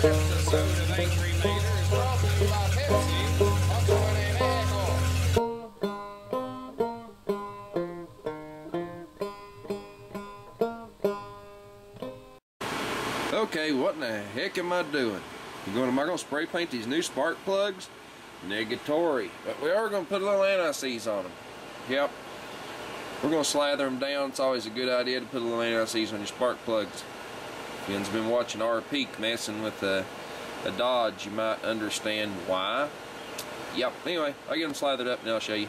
This episode of Angry Mater is brought to you by Pepsi. Okay, what in the heck am I doing? Am I going to spray paint these new spark plugs? Negatory. But we are going to put a little anti-seize on them. Yep. We're going to slather them down. It's always a good idea to put a little anti-seize on your spark plugs. If you've been watching our peak messing with a Dodge, you might understand why. Yep. Anyway, I'll get them slathered up and I'll show you.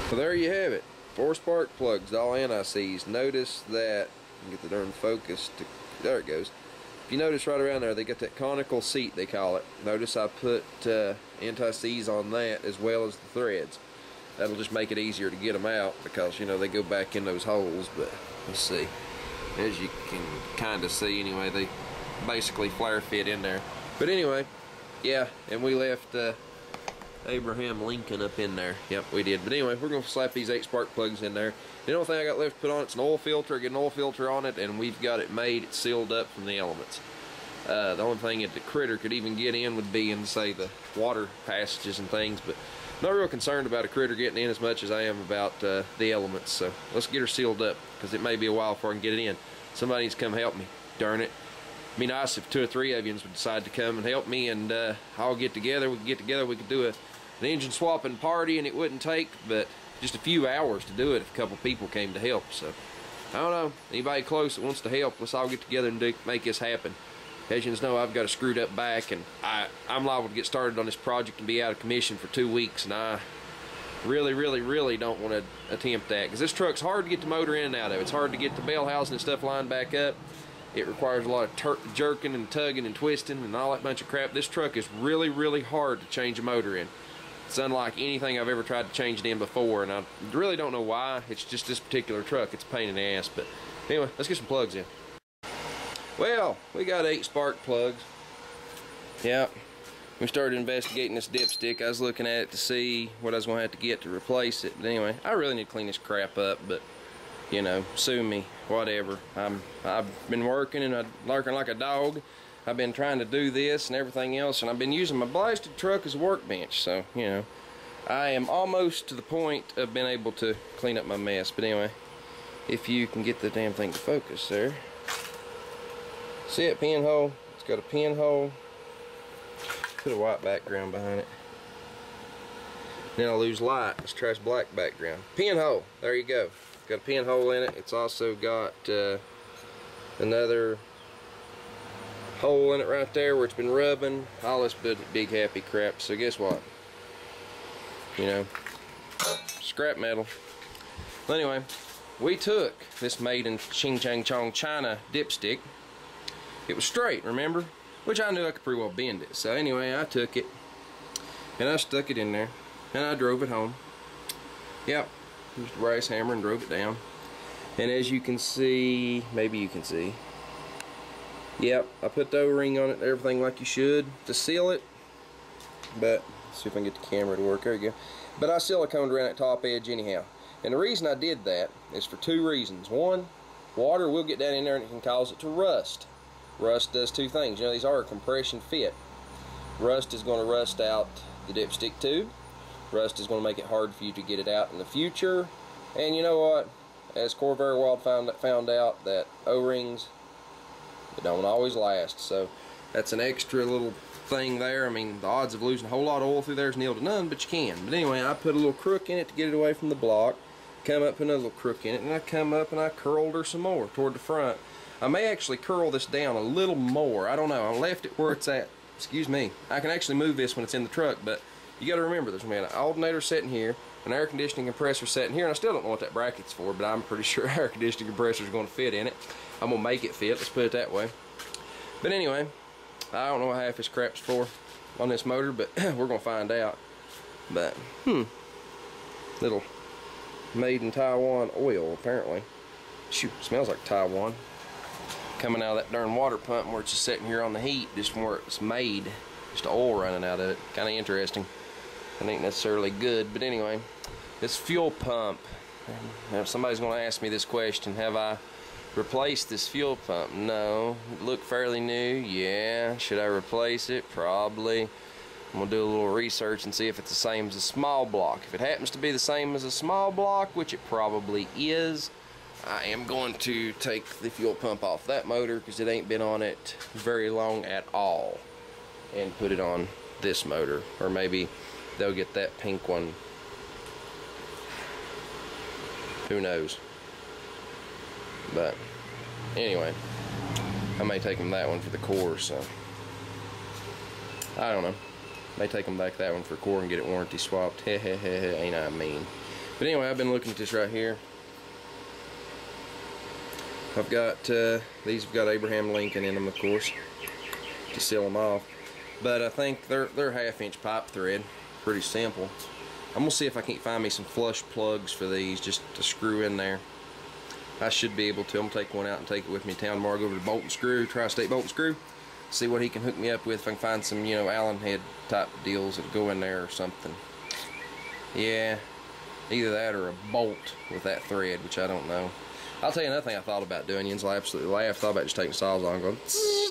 So there you have it. 4 spark plugs, all anti-seize. Notice that, get the darn focus to, there it goes. If you notice right around there, they got that conical seat, they call it. Notice I put anti-seize on that as well as the threads. That'll just make it easier to get them out because, you know, they go back in those holes. But let's see. As you can kind of see anyway, they basically flare fit in there. But anyway, yeah, and we left Abraham Lincoln up in there. Yep, we did. But anyway, we're going to slap these 8 spark plugs in there. The only thing I got left to put on it's an oil filter. Get an oil filter on it, and we've got it made. It's sealed up from the elements. The only thing that the critter could even get in would be in, say, the water passages and things. But I'm not real concerned about a critter getting in as much as I am about the elements. So let's get her sealed up because it may be a while before I can get it in. Somebody needs to come help me. Darn it. It'd be nice if 2 or 3 of you would decide to come and help me, and all get together. We could get together. We could do an engine swapping party, and it wouldn't take but just a few hours to do it if a couple people came to help. So I don't know, anybody close that wants to help, let's all get together and make this happen. As you know, I've got a screwed up back, and I'm liable to get started on this project and be out of commission for 2 weeks, and I really don't want to attempt that because this truck's hard to get the motor in and out of. It's hard to get the bell housing and stuff lined back up. It requires a lot of jerking and tugging and twisting and all that bunch of crap. This truck is really hard to change a motor in. It's unlike anything I've ever tried to change it in before, and I really don't know why. It's just this particular truck. It's a pain in the ass. But anyway, let's get some plugs in. Well, we got 8 spark plugs. Yeah, we started investigating this dipstick. I was looking at it to see what I was going to have to get to replace it. But anyway, I really need to clean this crap up, but you know, sue me, whatever. I've been working and I'm lurking like a dog. I've been trying to do this and everything else, and I've been using my blasted truck as a workbench, so, you know, I am almost to the point of being able to clean up my mess. But anyway, if you can get the damn thing to focus there. See it, pinhole? It's got a pinhole. Put a white background behind it. Then I'll lose light. Let's try this black background. Pinhole, there you go. Got a pinhole in it. It's also got another hole in it right there where it's been rubbing. All this big happy crap. So guess what? You know, scrap metal. Well, anyway, we took this made in Ching Chang Chong China dipstick. It was straight, remember? Which I knew I could pretty well bend it. So anyway, I took it and I stuck it in there and I drove it home. Yep, used a brass hammer and drove it down. And as you can see, maybe you can see, yep, I put the O-ring on it and everything like you should to seal it. But, let's see if I can get the camera to work. There you go. But I siliconed around that top edge anyhow. And the reason I did that is for 2 reasons. One, water will get down in there and it can cause it to rust. Rust does 2 things. You know, these are a compression fit. Rust is going to rust out the dipstick tube. Rust is going to make it hard for you to get it out in the future. And you know what? As Corvair Wild found out, that O-rings, they don't always last. So that's an extra little thing there. I mean, the odds of losing a whole lot of oil through there is nil to none, but you can. But anyway, I put a little crook in it to get it away from the block. Come up, put another little crook in it, and I come up and I curled her some more toward the front. I may actually curl this down a little more. I don't know. I left it where it's at. Excuse me. I can actually move this when it's in the truck, but you got to remember there's an alternator sitting here, an air conditioning compressor sitting here, and I still don't know what that bracket's for, but I'm pretty sure air conditioning compressor is going to fit in it. I'm going to make it fit, let's put it that way. But anyway, I don't know what half this crap's for on this motor, but we're going to find out. But, little made in Taiwan oil, apparently. Shoot, smells like Taiwan. Coming out of that darn water pump where it's just sitting here on the heat, just from where it's made. Just oil running out of it. Kind of interesting. It ain't necessarily good, but anyway, this fuel pump. Now somebody's going to ask me this question: have I replace this fuel pump? No. It looked fairly new. Yeah. Should I replace it? Probably. I'm gonna do a little research and see if it's the same as a small block. If it happens to be the same as a small block, which it probably is, I am going to take the fuel pump off that motor because it ain't been on it very long at all, and put it on this motor. Or maybe they'll get that pink one. Who knows? But anyway, I may take them that one for the core, so I don't know. May take them back that one for core and get it warranty swapped. Heh heh heh heh, ain't I mean. But anyway, I've been looking at this right here. I've got these have got Abraham Lincoln in them, of course, to seal them off. But I think they're 1/2-inch pipe thread. Pretty simple. I'm gonna see if I can't find me some flush plugs for these just to screw in there. I should be able to. I'm gonna take one out and take it with me to town tomorrow. Go over to Bolt and Screw, Tri-State Bolt and Screw. See what he can hook me up with. If I can find some, you know, Allen head type deals that go in there or something. Yeah, either that or a bolt with that thread, which I don't know. I'll tell you another thing I thought about doing. Yins absolutely laugh. Thought about just taking saws on, going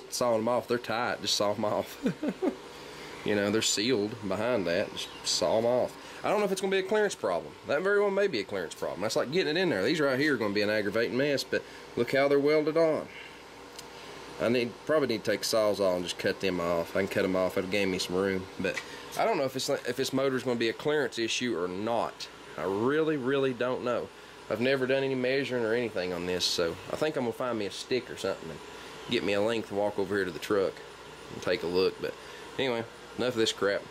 sawing them off. They're tight. Just saw them off. You know, they're sealed behind that. Just saw them off. I don't know if it's going to be a clearance problem. That very well may be a clearance problem. That's like getting it in there. These right here are going to be an aggravating mess, but look how they're welded on. I probably need to take saws off and just cut them off. I can cut them off. It'll gain me some room. But I don't know if this motor's going to be a clearance issue or not. I really, really don't know. I've never done any measuring or anything on this, so I think I'm going to find me a stick or something and get me a length and walk over here to the truck and take a look. But anyway, enough of this crap.